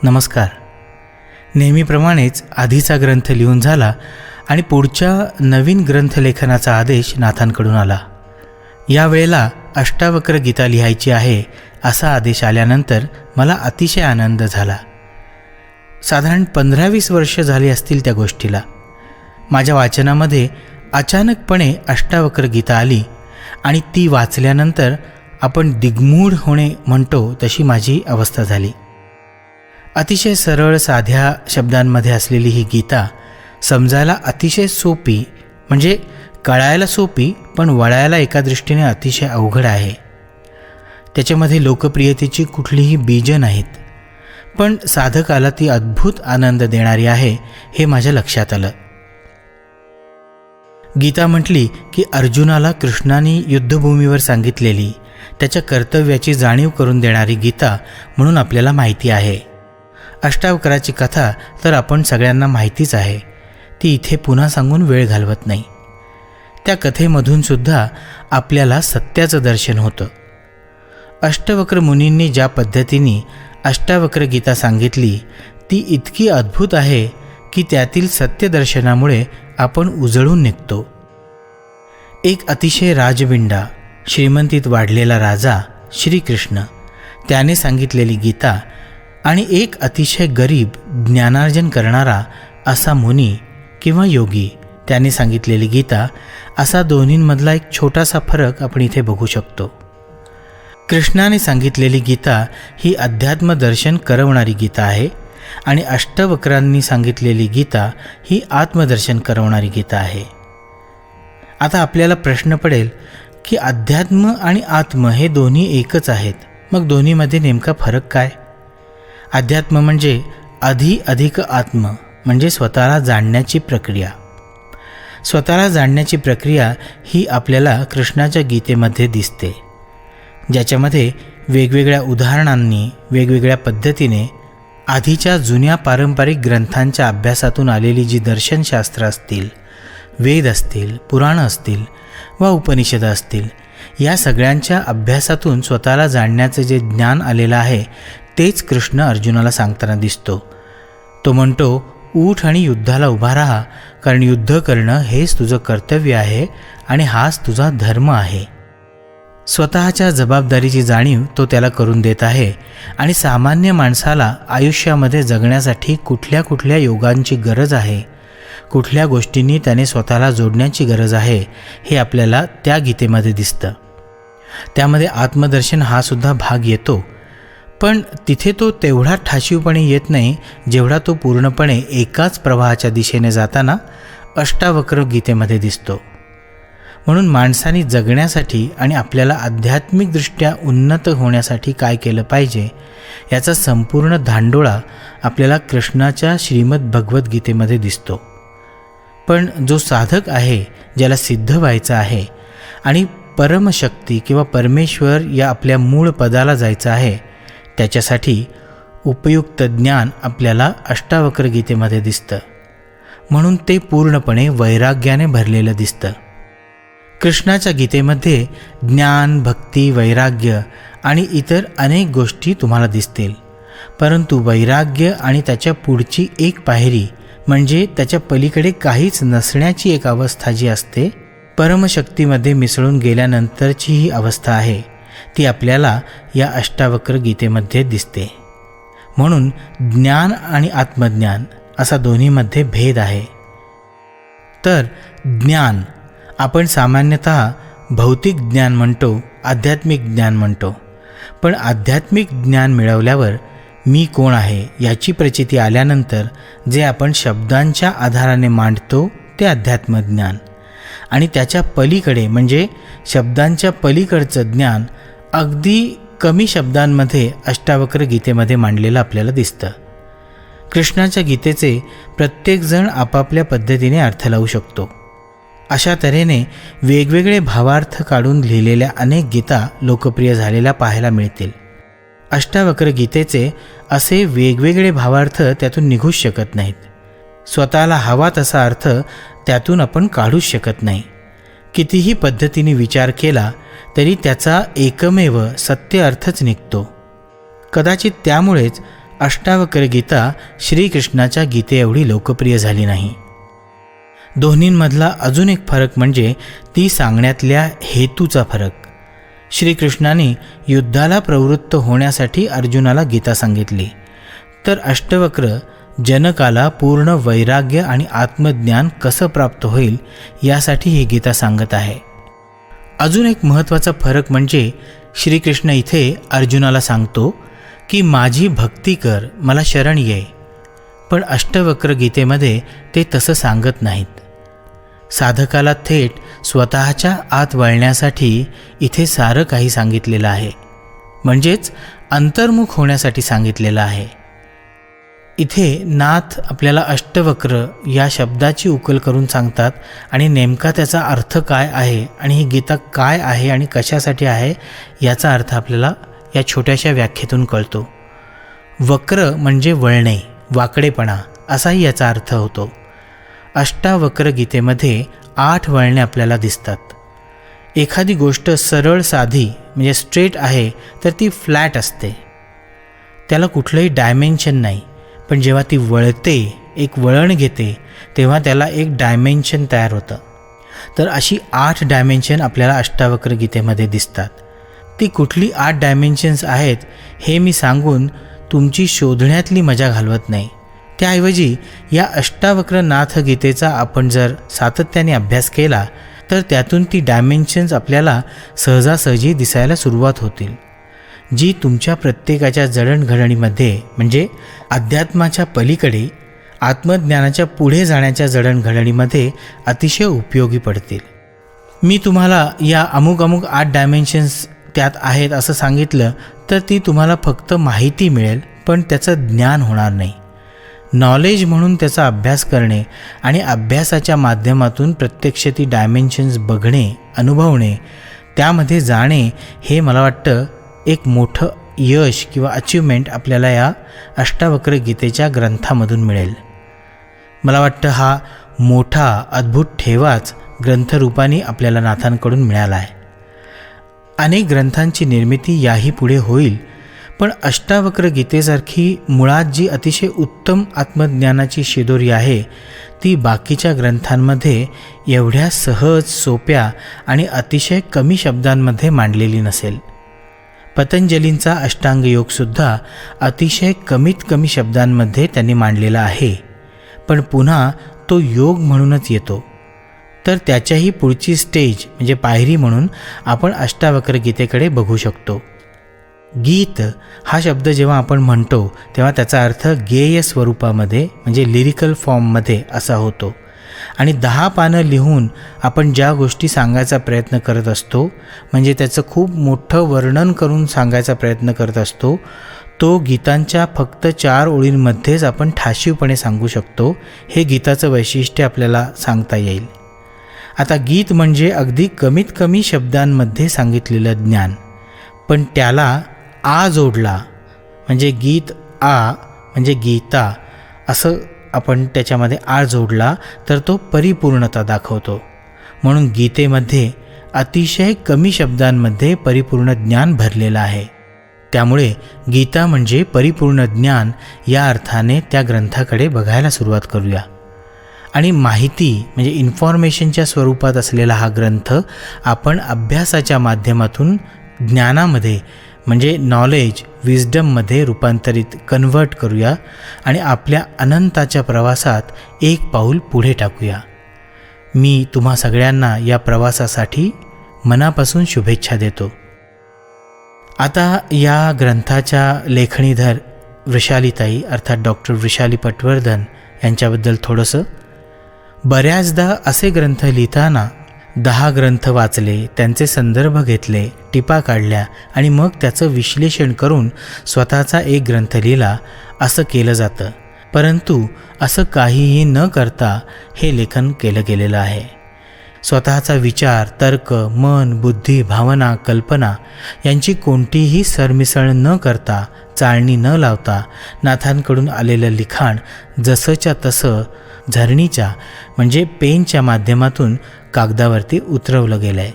नमस्कार. नेहमीप्रमाणेच आधीचा ग्रंथ लिहून झाला आणि पुढच्या नवीन ग्रंथलेखनाचा आदेश नाथांकडून आला. यावेळेला अष्टावक्र गीता लिहायची आहे असा आदेश आल्यानंतर मला अतिशय आनंद झाला. साधारण 15-20 वर्ष झाली असतील त्या गोष्टीला. माझ्या वाचनामध्ये अचानकपणे अष्टावक्र गीता आली आणि ती वाचल्यानंतर आपण दिग्मूढ होणे म्हणतो तशी माझी अवस्था झाली. अतिशय सरळ साध्या शब्दांमध्ये असलेली ही गीता समजायला अतिशय सोपी, म्हणजे कळायला सोपी पण वळायला एका दृष्टीने अतिशय अवघड आहे. त्याच्यामध्ये लोकप्रियतेची कुठलीही बीजं नाहीत, पण साधकाला ती अद्भुत आनंद देणारी आहे हे माझ्या लक्षात आलं. गीता म्हटली की अर्जुनाला कृष्णाने युद्धभूमीवर सांगितलेली त्याच्या कर्तव्याची जाणीव करून देणारी गीता म्हणून आपल्याला माहिती आहे. अष्टावक्राची कथा तर आपण सगळ्यांना माहितीच आहे, ती इथे पुन्हा सांगून वेळ घालवत नाही. त्या कथेमधून सुद्धा आपल्याला सत्याचं दर्शन होतं. अष्टवक्र मुनींनी ज्या पद्धतीने अष्टावक्र गीता सांगितली ती इतकी अद्भुत आहे की त्यातील सत्यदर्शनामुळे आपण उजळून निघतो. एक अतिशय राजबिंडा, श्रीमंतीत वाढलेला राजा श्रीकृष्ण त्याने सांगितलेली गीता आणि एक अतिशय गरीब ज्ञानार्जन करणारा असा मुनी किंवा योगी त्याने सांगितलेली गीता, असा दोन्हींमधला एक छोटासा फरक आपण इथे बघू शकतो. कृष्णाने सांगितलेली गीता ही अध्यात्मदर्शन करवणारी गीता आहे आणि अष्टवक्रांनी सांगितलेली गीता ही आत्मदर्शन करवणारी गीता आहे. आता आपल्याला प्रश्न पडेल की अध्यात्म आणि आत्म हे दोन्ही एकच आहेत, मग दोन्हीमध्ये नेमका फरक काय? अध्यात्म म्हणजे अधिक आत्म, म्हणजे स्वतःला जाणण्याची प्रक्रिया. स्वतःला जाणण्याची प्रक्रिया ही आपल्याला कृष्णाच्या गीतेमध्ये दिसते, ज्याच्यामध्ये वेगवेगळ्या उदाहरणांनी वेगवेगळ्या पद्धतीने आधीच्या जुन्या पारंपरिक ग्रंथांच्या अभ्यासातून आलेली जी दर्शनशास्त्र असतील, वेद असतील, पुराणं असतील वा उपनिषद असतील, या सगळ्यांच्या अभ्यासातून स्वतःला जाणण्याचं जे ज्ञान आलेलं आहे तेच कृष्ण अर्जुनाला सांगताना दिसतो. तो म्हणतो, उठ आणि युद्धाला उभा राहा, कारण युद्ध करणं हेच तुझं कर्तव्य आहे आणि हाच तुझा धर्म आहे. स्वतःच्या जबाबदारीची जाणीव तो त्याला करून देत आहे आणि सामान्य माणसाला आयुष्यामध्ये जगण्यासाठी कुठल्या कुठल्या योगांची गरज आहे, कुठल्या गोष्टींनी त्याने स्वतःला जोडण्याची गरज आहे हे आपल्याला त्या गीतेमध्ये दिसतं. त्यामध्ये आत्मदर्शन हा सुद्धा भाग येतो, पण तिथे तो तेवढा ठाशीवपणे येत नाही जेवढा तो पूर्णपणे एकाच प्रवाहाच्या दिशेने जाताना अष्टावक्र गीतेमध्ये दिसतो. म्हणून माणसाने जगण्यासाठी आणि आपल्याला आध्यात्मिकदृष्ट्या उन्नत होण्यासाठी काय केलं पाहिजे याचा संपूर्ण धांडोळा आपल्याला कृष्णाच्या श्रीमद भगवद्गीतेमध्ये दिसतो. पण जो साधक आहे, ज्याला सिद्ध व्हायचं आहे आणि परमशक्ती किंवा परमेश्वर या आपल्या मूळ पदाला जायचं आहे, त्याच्यासाठी उपयुक्त ज्ञान आपल्याला अष्टावक्र गीतेमध्ये दिसतं. म्हणून ते पूर्णपणे वैराग्याने भरलेलं दिसतं. कृष्णाच्या गीतेमध्ये ज्ञान, भक्ती, वैराग्य आणि इतर अनेक गोष्टी तुम्हाला दिसतील, परंतु वैराग्य आणि त्याच्या पुढची एक पायरी म्हणजे त्याच्या पलीकडे काहीच नसण्याची एक अवस्था जी असते, परमशक्तीमध्ये मिसळून गेल्यानंतरची ही अवस्था आहे, ती आपल्याला या अष्टावक्र गीतेमध्ये दिसते. म्हणून ज्ञान आणि आत्मज्ञान असा दोन्हीमध्ये भेद आहे. तर ज्ञान आपण सामान्यतः भौतिक ज्ञान म्हणतो, आध्यात्मिक ज्ञान म्हणतो. पण आध्यात्मिक ज्ञान मिळवल्यावर मी कोण आहे याची प्रचिती आल्यानंतर जे आपण शब्दांच्या आधाराने मांडतो ते अध्यात्मज्ञान, आणि त्याच्या पलीकडे म्हणजे शब्दांच्या पलीकडचं ज्ञान अगदी कमी शब्दांमध्ये अष्टावक्र गीतेमध्ये मांडलेलं आपल्याला दिसतं. कृष्णाच्या गीतेचे प्रत्येकजण आपापल्या पद्धतीने अर्थ लावू शकतो. अशा तऱ्हेने वेगवेगळे भावार्थ काढून लिहिलेल्या अनेक गीता लोकप्रिय झालेल्या पाहायला मिळतील. अष्टावक्र गीतेचे असे वेगवेगळे भावार्थ त्यातून निघूच शकत नाहीत. स्वतःला हवा तसा अर्थ त्यातून आपण काढूच शकत नाही. कितीही पद्धतीने विचार केला तरी त्याचा एकमेव सत्य अर्थच निघतो. कदाचित त्यामुळेच अष्टावक्र गीता श्रीकृष्णाच्या गीते एवढी लोकप्रिय झाली नाही. दोन्हींमधला अजून एक फरक म्हणजे ती सांगण्यातल्या हेतूचा फरक. श्रीकृष्णाने युद्धाला प्रवृत्त होण्यासाठी अर्जुनाला गीता सांगितली, तर अष्टवक्र जनकाला पूर्ण वैराग्य आणि आत्मज्ञान कसं प्राप्त होईल यासाठी ही गीता सांगत आहे. अजून एक महत्त्वाचा फरक म्हणजे श्रीकृष्ण इथे अर्जुनाला सांगतो की माझी भक्ती कर, मला शरण ये. पण अष्टवक्र गीतेमध्ये ते तसं सांगत नाहीत. साधकाला थेट स्वतःच्या आत वळण्यासाठी इथे सारं काही सांगितलेलं आहे, म्हणजेच अंतर्मुख होण्यासाठी सांगितलेलं आहे. इथे नाथ आपल्याला अष्टवक्र या शब्दाची उकल करून सांगतात आणि नेमका त्याचा अर्थ काय आहे आणि ही गीता काय आहे आणि कशासाठी आहे याचा अर्थ आपल्याला या छोट्याशा व्याख्येतून कळतो. वक्र म्हणजे वळणे, वाकडेपणा असाही याचा अर्थ होतो. अष्टावक्र गीतेमध्ये 8 वळणे आपल्याला दिसतात. एखादी गोष्ट सरळ साधी म्हणजे स्ट्रेट आहे तर ती फ्लॅट असते, त्याला कुठलंही डायमेन्शन नाही. पण जेव्हा ती वळते, एक वळण घेते, तेव्हा त्याला एक डायमेन्शन तयार होतं. तर अशी 8 डायमेन्शन आपल्याला अष्टावक्र गीतेमध्ये दिसतात. ती कुठली 8 डायमेन्शन्स आहेत हे मी सांगून तुमची शोधण्यातली मजा घालवत नाही. त्याऐवजी या अष्टावक्र नाथ गीतेचा आपण जर सातत्याने अभ्यास केला तर त्यातून ती डायमेन्शन्स आपल्याला सहजासहजी दिसायला सुरुवात होतील, जी तुमच्या प्रत्येकाच्या जडणघडणीमध्ये म्हणजे अध्यात्माच्या पलीकडे आत्मज्ञानाच्या पुढे जाण्याच्या जडणघडणीमध्ये अतिशय उपयोगी पडतील. मी तुम्हाला या अमुक 8 डायमेन्शन्स त्यात आहेत असं सांगितलं तर ती तुम्हाला फक्त माहिती मिळेल, पण त्याचं ज्ञान होणार नाही. नॉलेज म्हणून त्याचा अभ्यास करणे आणि अभ्यासाच्या माध्यमातून प्रत्यक्ष ती डायमेन्शन्स बघणे, अनुभवणे, त्यामध्ये जाणे, हे मला वाटतं एक मोठं यश किंवा अचिव्हमेंट आपल्याला या अष्टावक्र गीतेच्या ग्रंथामधून मिळेल. मला वाटतं हा मोठा अद्भुत ठेवाच ग्रंथरूपाने आपल्याला नाथांकडून मिळाला आहे. अनेक ग्रंथांची निर्मिती याही पुढे होईल, पण अष्टावक्र गीतेसारखी मुळात जी अतिशय उत्तम आत्मज्ञानाची शिदोरी आहे ती बाकीच्या ग्रंथांमध्ये एवढ्या सहज, सोप्या आणि अतिशय कमी शब्दांमध्ये मांडलेली नसेल. पतंजलींचा अष्टांग योगसुद्धा अतिशय कमीत कमी शब्दांमध्ये त्यांनी मांडलेला आहे, पण पुन्हा तो योग म्हणूनच येतो. तर त्याच्याही पुढची स्टेज म्हणजे पायरी म्हणून आपण अष्टावक्र गीतेकडे बघू शकतो. गीत हा शब्द जेव्हा आपण म्हणतो तेव्हा त्याचा अर्थ गेय स्वरूपामध्ये म्हणजे लिरिकल फॉर्ममध्ये असा होतो. आणि 10 पानं लिहून आपण ज्या गोष्टी सांगायचा प्रयत्न करत असतो, म्हणजे त्याचं खूप मोठं वर्णन करून सांगायचा प्रयत्न करत असतो, तो गीतांच्या फक्त 4 ओळींमध्येच आपण ठाशीवपणे सांगू शकतो. हे गीताचं वैशिष्ट्य आपल्याला सांगता येईल. आता गीत म्हणजे अगदी कमीत कमी शब्दांमध्ये सांगितलेलं ज्ञान, पण त्याला आ जोडला म्हणजे गीत आ म्हणजे गीता असं आपण त्याच्यामध्ये आ जोडला तर तो परिपूर्णता दाखवतो. म्हणून गीतेमध्ये अतिशय कमी शब्दांमध्ये परिपूर्ण ज्ञान भरलेलं आहे. त्यामुळे गीता म्हणजे परिपूर्ण ज्ञान या अर्थाने त्या ग्रंथाकडे बघायला सुरुवात करूया. आणि माहिती म्हणजे इन्फॉर्मेशनच्या स्वरूपात असलेला हा ग्रंथ आपण अभ्यासाच्या माध्यमातून ज्ञानामध्ये म्हणजे नॉलेज, विजडममध्ये रूपांतरित कन्व्हर्ट करूया आणि आपल्या अनंताच्या प्रवासात एक पाऊल पुढे टाकूया. मी तुम्हा सगळ्यांना या प्रवासासाठी मनापासून शुभेच्छा देतो. आता या ग्रंथाच्या लेखणीधर वृषालीताई अर्थात डॉक्टर वृषाली पटवर्धन यांच्याबद्दल थोडंसं. बऱ्याचदा असे ग्रंथ लिहिताना 10 ग्रंथ वाचले, त्यांचे संदर्भ घेतले, टिपा काढल्या आणि मग त्याचं विश्लेषण करून स्वतःचा एक ग्रंथ लिहिला असं केलं जातं. परंतु असं काहीही न करता हे लेखन केलं गेलेलं आहे. स्वतःचा विचार, तर्क, मन, बुद्धी, भावना, कल्पना यांची कोणतीही सरमिसळ न करता, चाळणी न लावता नाथांकडून आलेलं लिखाण जसंच्या तसं झरणीच्या म्हणजे पेनच्या माध्यमातून कागदावरती उतरवलं गेलं आहे.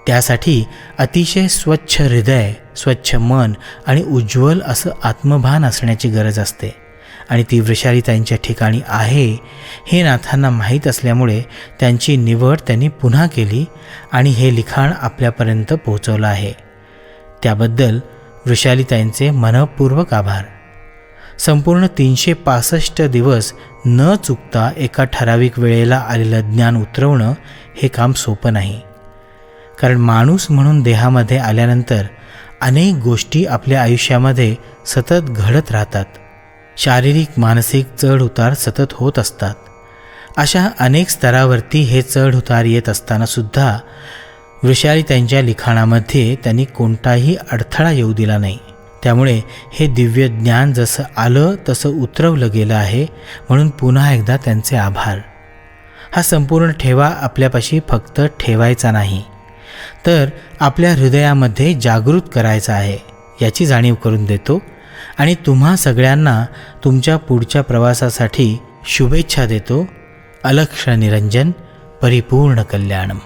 त्यासाठी अतिशय स्वच्छ हृदय, स्वच्छ मन आणि उज्ज्वल असं आत्मभान असण्याची गरज असते. आणि ती वृषालीताईंच्या ठिकाणी आहे हे नाथांना माहीत असल्यामुळे त्यांची निवड त्यांनी पुन्हा केली आणि हे लिखाण आपल्यापर्यंत पोहोचवलं आहे. त्याबद्दल वृषालीताईंचे मनःपूर्वक आभार. संपूर्ण 365 दिवस न चुकता एका ठराविक वेळेला आलेलं ज्ञान उतरवणं हे काम सोपं नाही. कारण माणूस म्हणून देहामध्ये आल्यानंतर अनेक गोष्टी आपल्या आयुष्यामध्ये सतत घडत राहतात. शारीरिक मानसिक चढ उतार सतत होत असतात. अशा अनेक स्तरावरती हे चढ उतार येत असतानासुद्धा वृषाली त्यांच्या लिखाणामध्ये त्यांनी कोणताही अडथळा येऊ दिला नाही. त्यामुळे हे दिव्य ज्ञान जसं आलं तसं उतरवलं गेलं आहे. म्हणून पुन्हा एकदा त्यांचे आभार. हा संपूर्ण ठेवा आपल्यापाशी फक्त ठेवायचा नाही, तर आपल्या हृदयामध्ये जागृत करायचा आहे याची जाणीव करून देतो. आणि तुम्हा सगळ्यांना तुमच्या पुढच्या प्रवासासाठी शुभेच्छा देतो. अलक्ष निरंजन, परिपूर्ण कल्याणम.